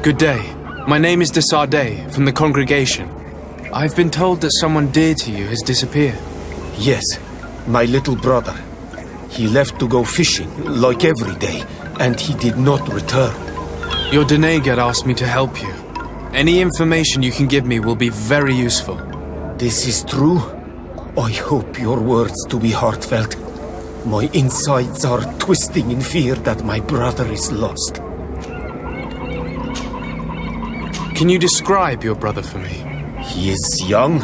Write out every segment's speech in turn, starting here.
Good day. My name is Teer Fradee, from the congregation. I've been told that someone dear to you has disappeared. Yes, my little brother. He left to go fishing, like every day, and he did not return. Your Denegar asked me to help you. Any information you can give me will be very useful. This is true? I hope your words to be heartfelt. My insides are twisting in fear that my brother is lost. Can you describe your brother for me? He is young,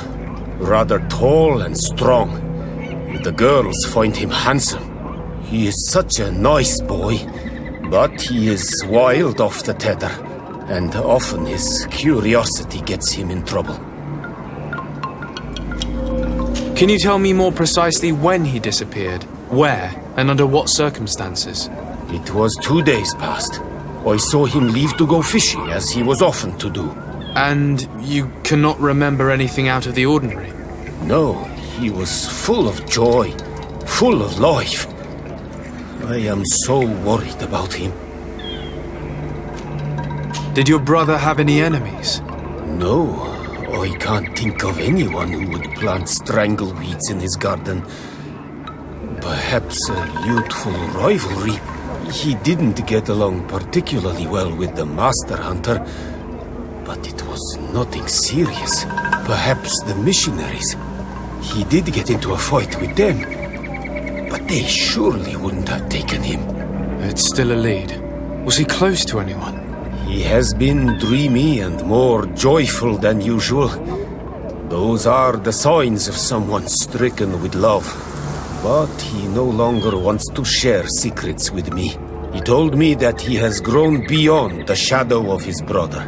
rather tall and strong. The girls find him handsome. He is such a nice boy, but he is wild off the tether, and often his curiosity gets him in trouble. Can you tell me more precisely when he disappeared, where, and under what circumstances? It was 2 days past. I saw him leave to go fishing, as he was often to do. And you cannot remember anything out of the ordinary? No, he was full of joy, full of life. I am so worried about him. Did your brother have any enemies? No, I can't think of anyone who would plant strangleweeds in his garden. Perhaps a youthful rivalry. He didn't get along particularly well with the master hunter, but it was nothing serious. Perhaps the missionaries. He did get into a fight with them, but they surely wouldn't have taken him. It's still a lead. Was he close to anyone? He has been dreamy and more joyful than usual. Those are the signs of someone stricken with love. But he no longer wants to share secrets with me. He told me that he has grown beyond the shadow of his brother,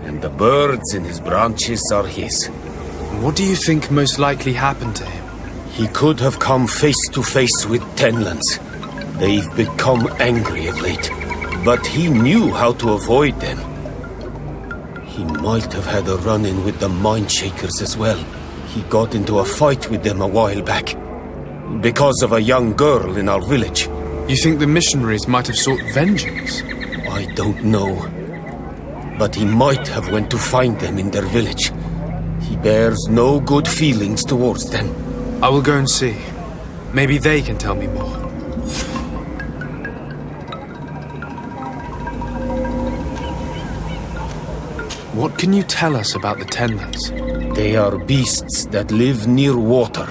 and the birds in his branches are his. What do you think most likely happened to him? He could have come face to face with Tenlands. They've become angry of late, but he knew how to avoid them. He might have had a run-in with the Mindshakers as well. He got into a fight with them a while back, because of a young girl in our village. You think the missionaries might have sought vengeance? I don't know. But he might have went to find them in their village. He bears no good feelings towards them. I will go and see. Maybe they can tell me more. What can you tell us about the Tenlands? They are beasts that live near water,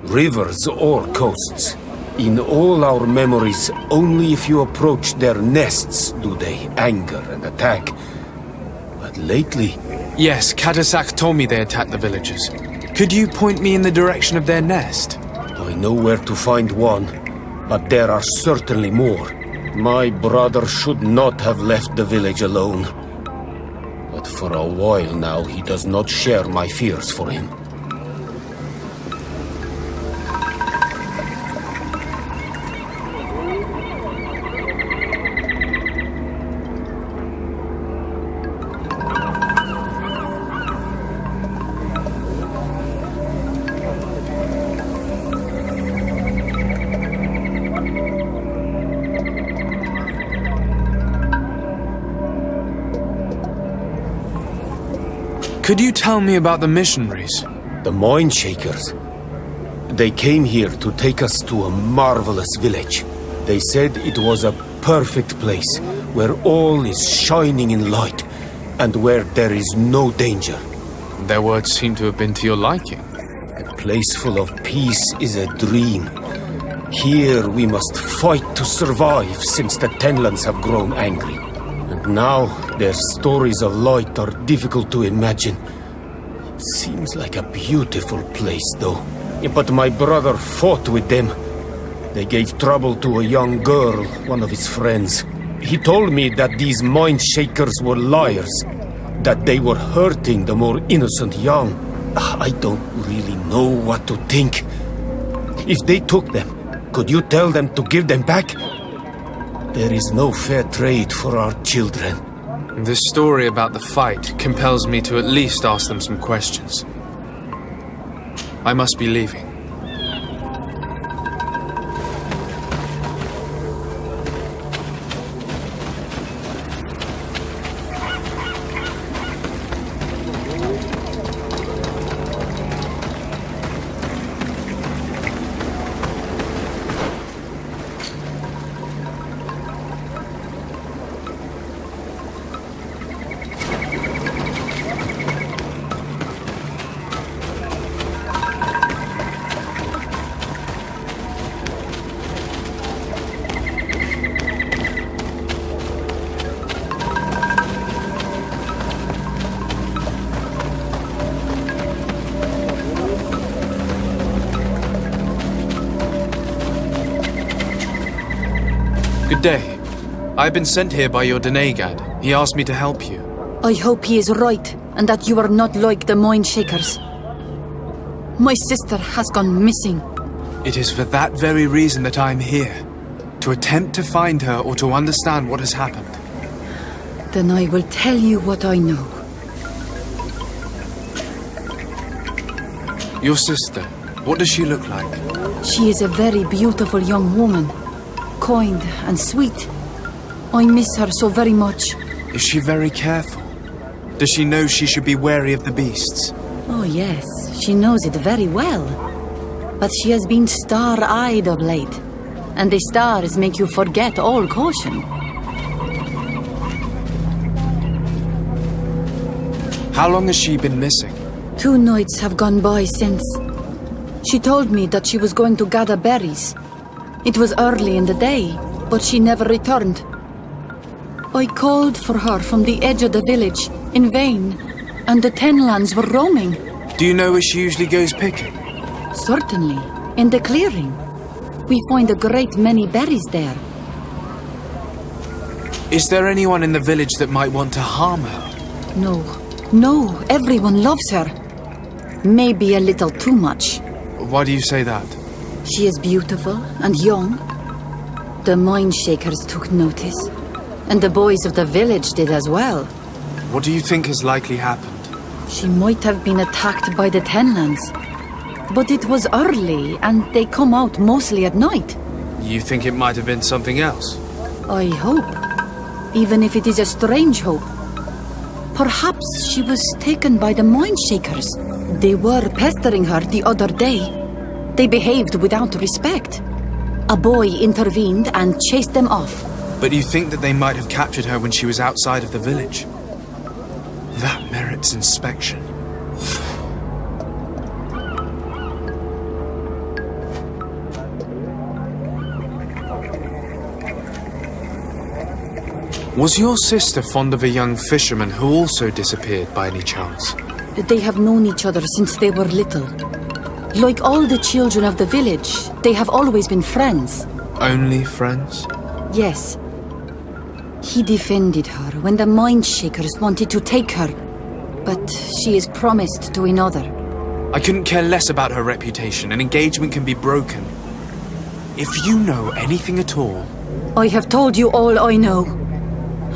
rivers or coasts. In all our memories, only if you approach their nests do they anger and attack. But lately... Yes, Kadasak told me they attacked the villagers. Could you point me in the direction of their nest? I know where to find one, but there are certainly more. My brother should not have left the village alone. But for a while now, he does not share my fears for him. Could you tell me about the missionaries? The Mindshakers. They came here to take us to a marvelous village. They said it was a perfect place, where all is shining in light, and where there is no danger. Their words seem to have been to your liking. A place full of peace is a dream. Here we must fight to survive, since the Tenlands have grown angry. And now, their stories of light are difficult to imagine. It seems like a beautiful place, though. But my brother fought with them. They gave trouble to a young girl, one of his friends. He told me that these Mindshakers were liars, that they were hurting the more innocent young. I don't really know what to think. If they took them, could you tell them to give them back? There is no fair trade for our children. This story about the fight compels me to at least ask them some questions. I must be leaving. day. I've been sent here by your Denegad. He asked me to help you. I hope he is right, and that you are not like the mind shakers. My sister has gone missing. It is for that very reason that I'm here. To attempt to find her or to understand what has happened. Then I will tell you what I know. Your sister, what does she look like? She is a very beautiful young woman. Kind and sweet. I miss her so very much. Is she very careful? Does she know she should be wary of the beasts? Oh yes, she knows it very well. But she has been star-eyed of late. And the stars make you forget all caution. How long has she been missing? 2 nights have gone by since. She told me that she was going to gather berries. It was early in the day, but she never returned. I called for her from the edge of the village, in vain, and the Tenlands were roaming. Do you know where she usually goes picking? Certainly, in the clearing. We find a great many berries there. Is there anyone in the village that might want to harm her? No, everyone loves her. Maybe a little too much. Why do you say that? She is beautiful and young. The mind shakers took notice. And the boys of the village did as well. What do you think has likely happened? She might have been attacked by the Tenlands. But it was early, and they come out mostly at night. You think it might have been something else? I hope. Even if it is a strange hope. Perhaps she was taken by the mind shakers. They were pestering her the other day. They behaved without respect. A boy intervened and chased them off. But you think that they might have captured her when she was outside of the village? That merits inspection. Was your sister fond of a young fisherman who also disappeared by any chance? They have known each other since they were little. Like all the children of the village, they have always been friends. Only friends? Yes. He defended her when the mind shakers wanted to take her. But she is promised to another. I couldn't care less about her reputation. An engagement can be broken. If you know anything at all... I have told you all I know.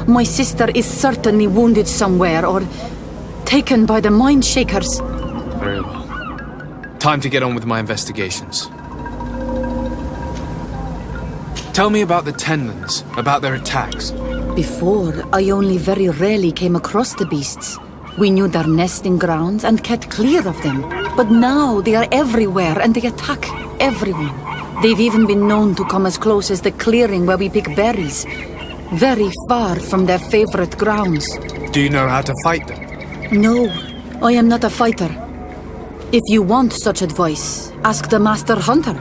My sister is certainly wounded somewhere, or taken by the mind shakers. Very well. Time to get on with my investigations. Tell me about the Tenlands, about their attacks. Before, I only very rarely came across the beasts. We knew their nesting grounds and kept clear of them. But now they are everywhere and they attack everyone. They've even been known to come as close as the clearing where we pick berries. Very far from their favorite grounds. Do you know how to fight them? No, I am not a fighter. If you want such advice, ask the Master Hunter.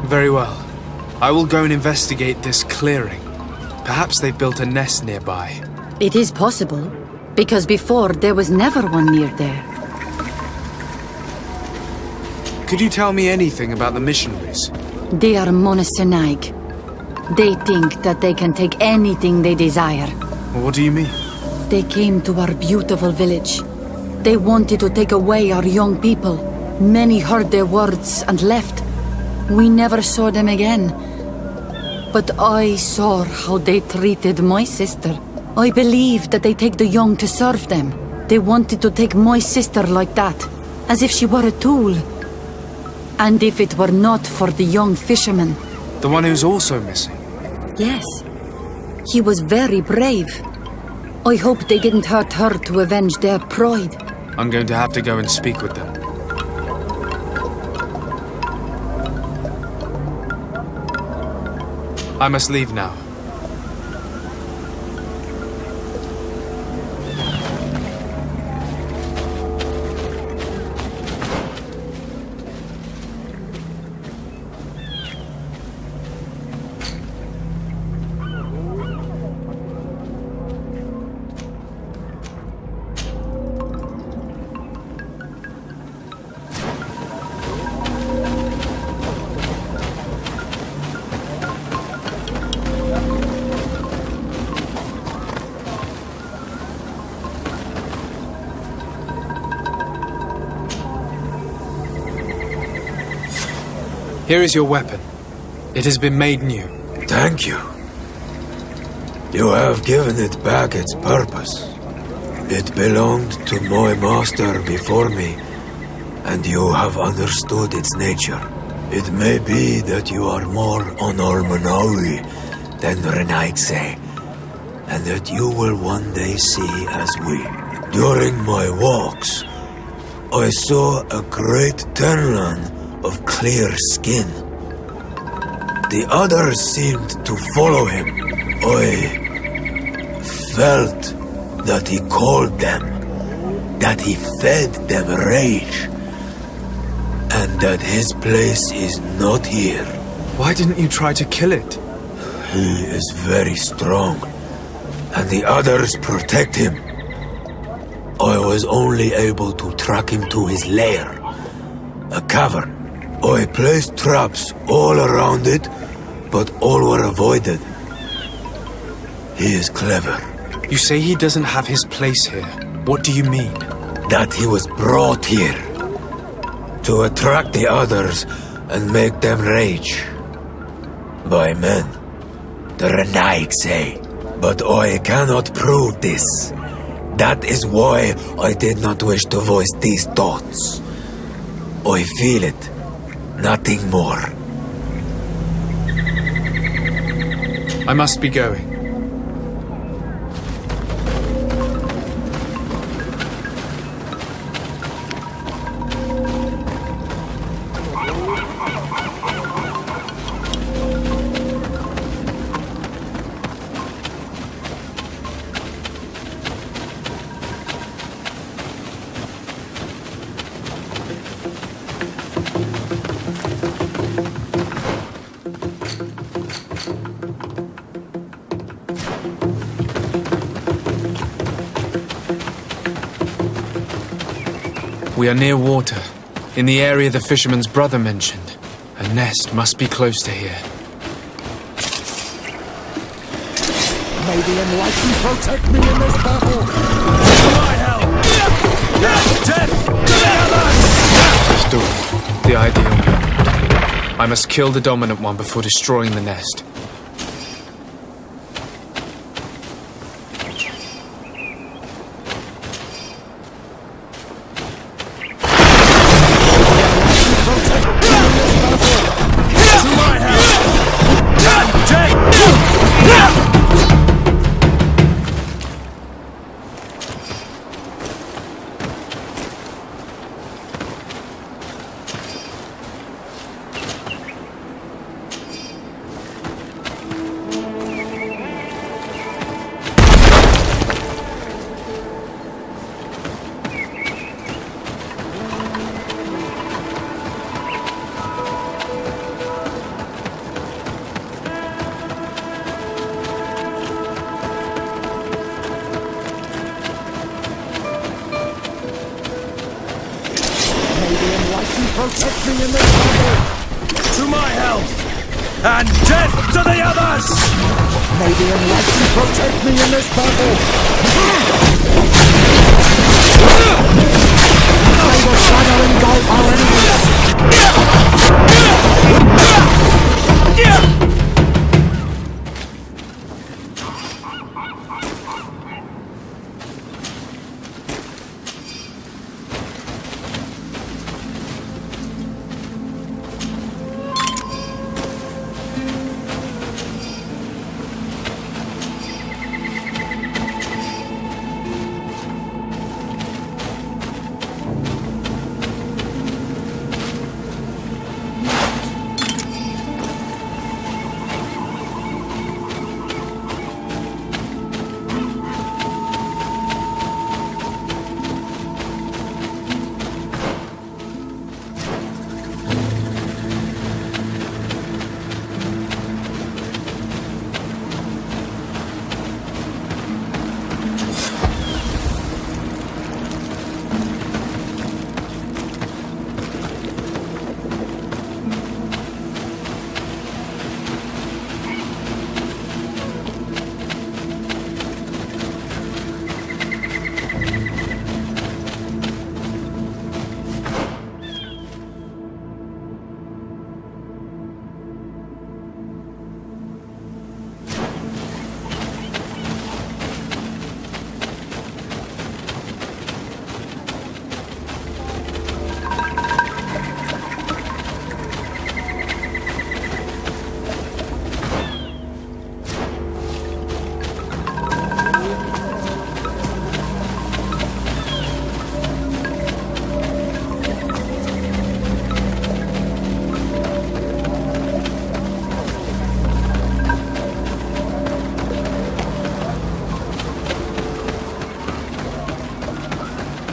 Very well. I will go and investigate this clearing. Perhaps they've built a nest nearby. It is possible, because before there was never one near there. Could you tell me anything about the missionaries? They are mercenarios. They think that they can take anything they desire. What do you mean? They came to our beautiful village. They wanted to take away our young people. Many heard their words and left. We never saw them again. But I saw how they treated my sister. I believe that they take the young to serve them. They wanted to take my sister like that, as if she were a tool. And if it were not for the young fisherman... The one who's also missing? Yes. He was very brave. I hope they didn't hurt her to avenge their pride. I'm going to have to go and speak with them. I must leave now. Here is your weapon. It has been made new. Thank you. You have given it back its purpose. It belonged to my master before me, and you have understood its nature. It may be that you are more on Almanawi than Renaigse, and that you will one day see as we. During my walks, I saw a great Tenlan of clear skin. The others seemed to follow him. I felt that he called them, that he fed them rage, and that his place is not here. Why didn't you try to kill it? He is very strong, and the others protect him. I was only able to track him to his lair, a cavern. I placed traps all around it, but all were avoided. He is clever. You say he doesn't have his place here. What do you mean? That he was brought here to attract the others and make them rage. By men, the Renaig say. But I cannot prove this. That is why I did not wish to voice these thoughts. I feel it, nothing more. I must be going. We are near water, in the area the fisherman's brother mentioned. A nest must be close to here. May the enlightened protect me in this battle! To my help! Death to the others! Still, the ideal one. I must kill the dominant one before destroying the nest. Protect me in this battle! To my health! And death to the others! May the enlightened protect me in this battle! May the shadow engulf our enemies!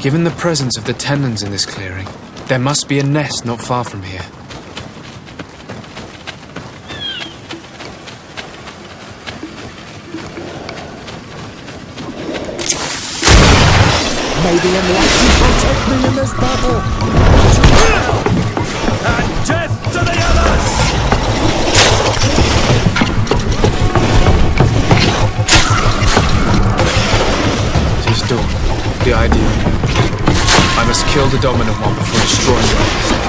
Given the presence of the tenons in this clearing, there must be a nest not far from here. May the enlightened protect me in this battle! And death to the others! It is dawn, the ideal. I must kill the dominant one before destroying the others.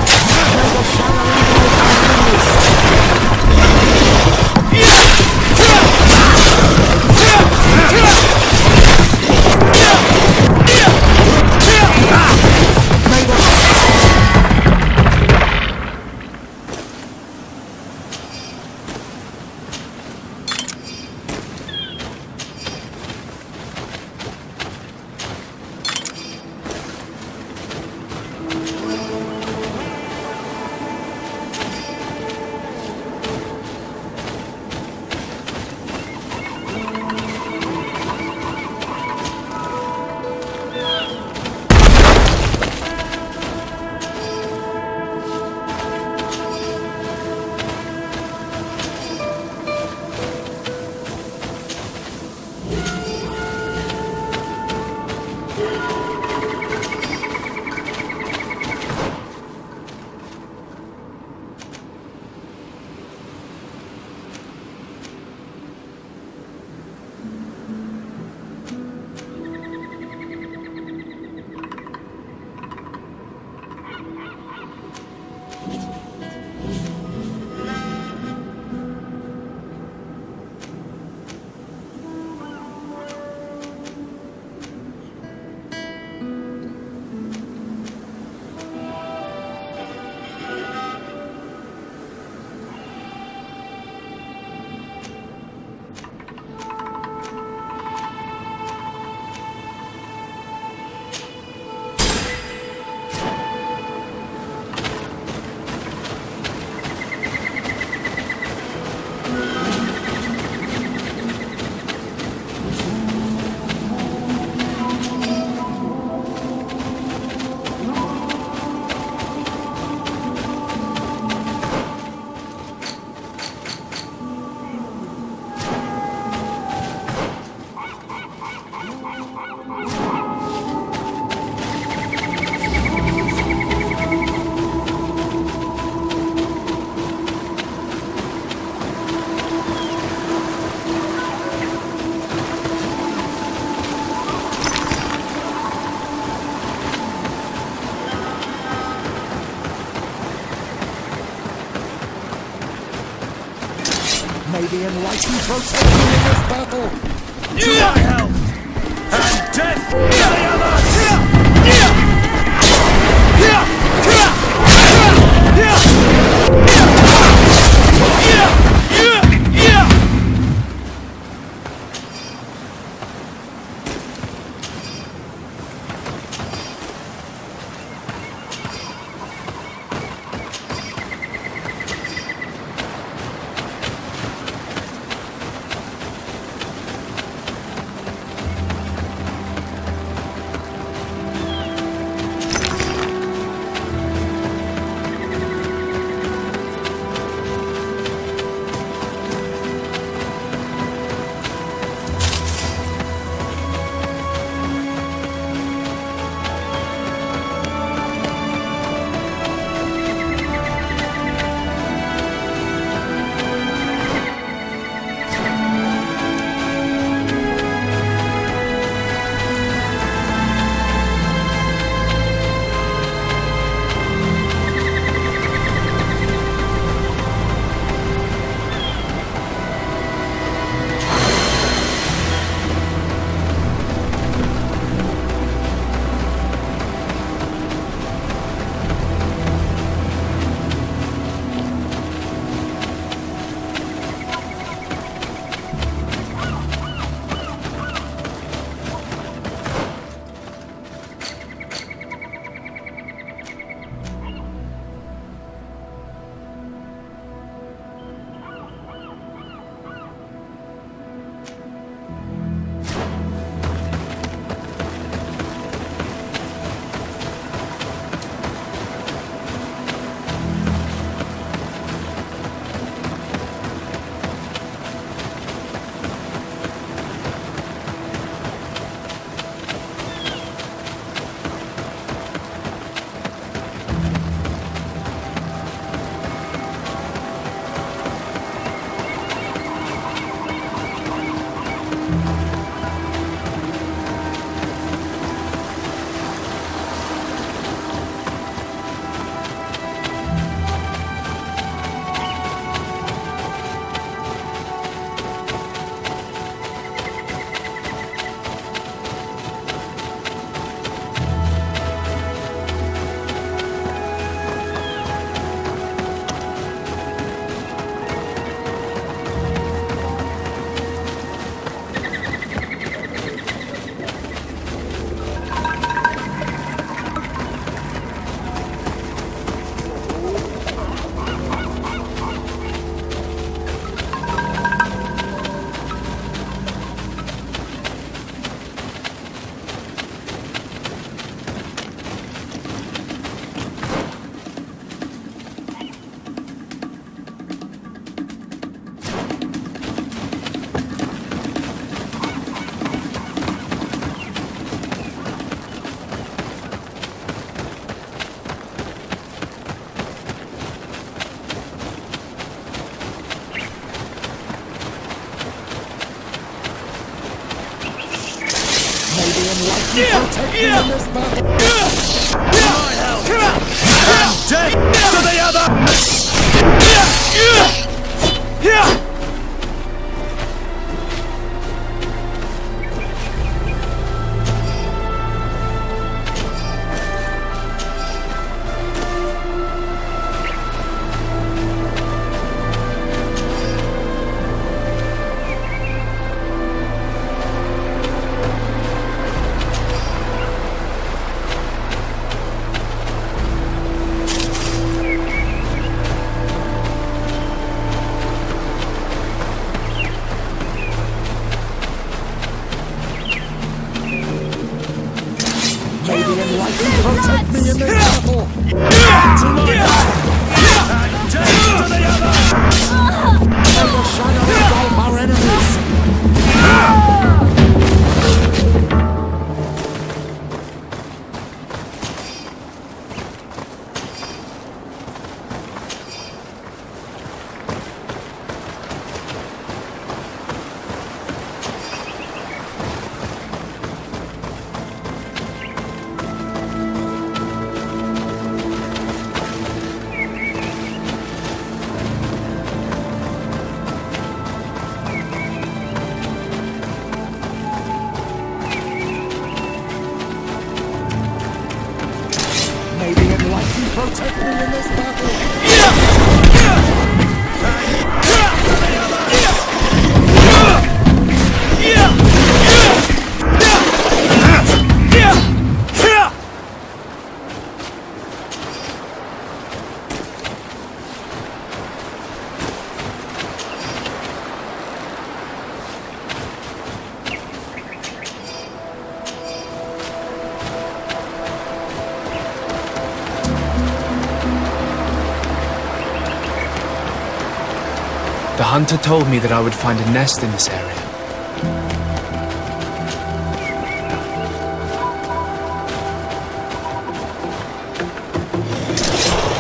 May the enlightened protect me in this battle! To my help! And death to the others! enlightened protect me in this battle. My help! And death to the others! Protect me in this battle! To my help! And death to the others! May the shadow engulf our enemies! May the enlightened protect me in this battle! The hunter told me that I would find a nest in this area.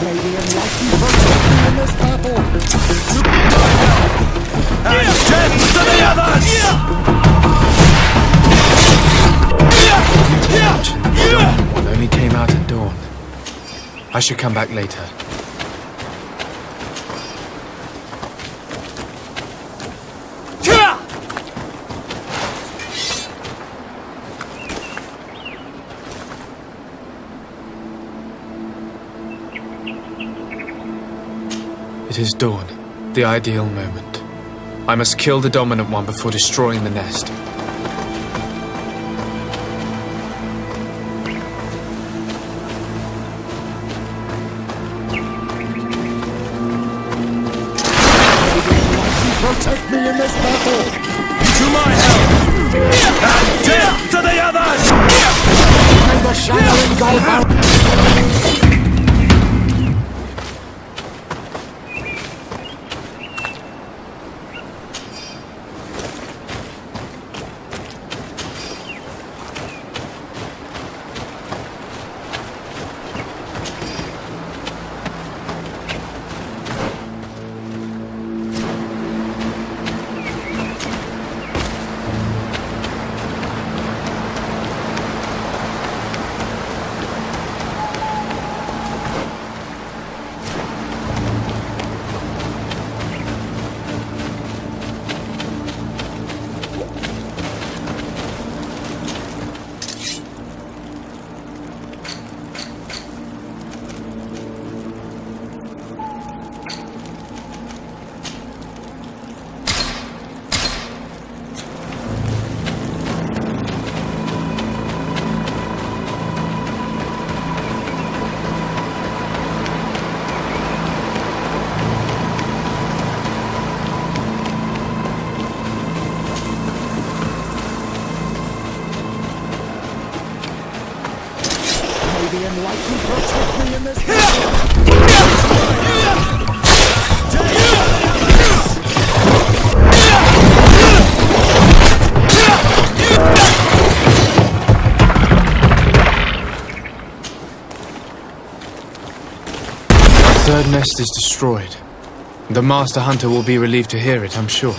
May the enlightened protect me in this battle! To my help! And death to the others! One only came out at dawn. I should come back later. It is dawn, the ideal moment. I must kill the dominant one before destroying the nest. Protect me in this battle! To my help! And death to the others! May the shadow engulf our... The enlightened protect me in this The third nest is destroyed. The master hunter will be relieved to hear it, I'm sure.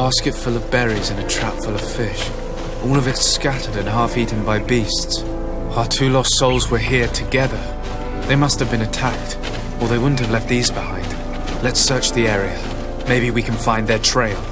basket full of berries and a trap full of fish. All of it scattered and half-eaten by beasts. Our two lost souls were here together. They must have been attacked, or they wouldn't have left these behind. Let's search the area. Maybe we can find their trail.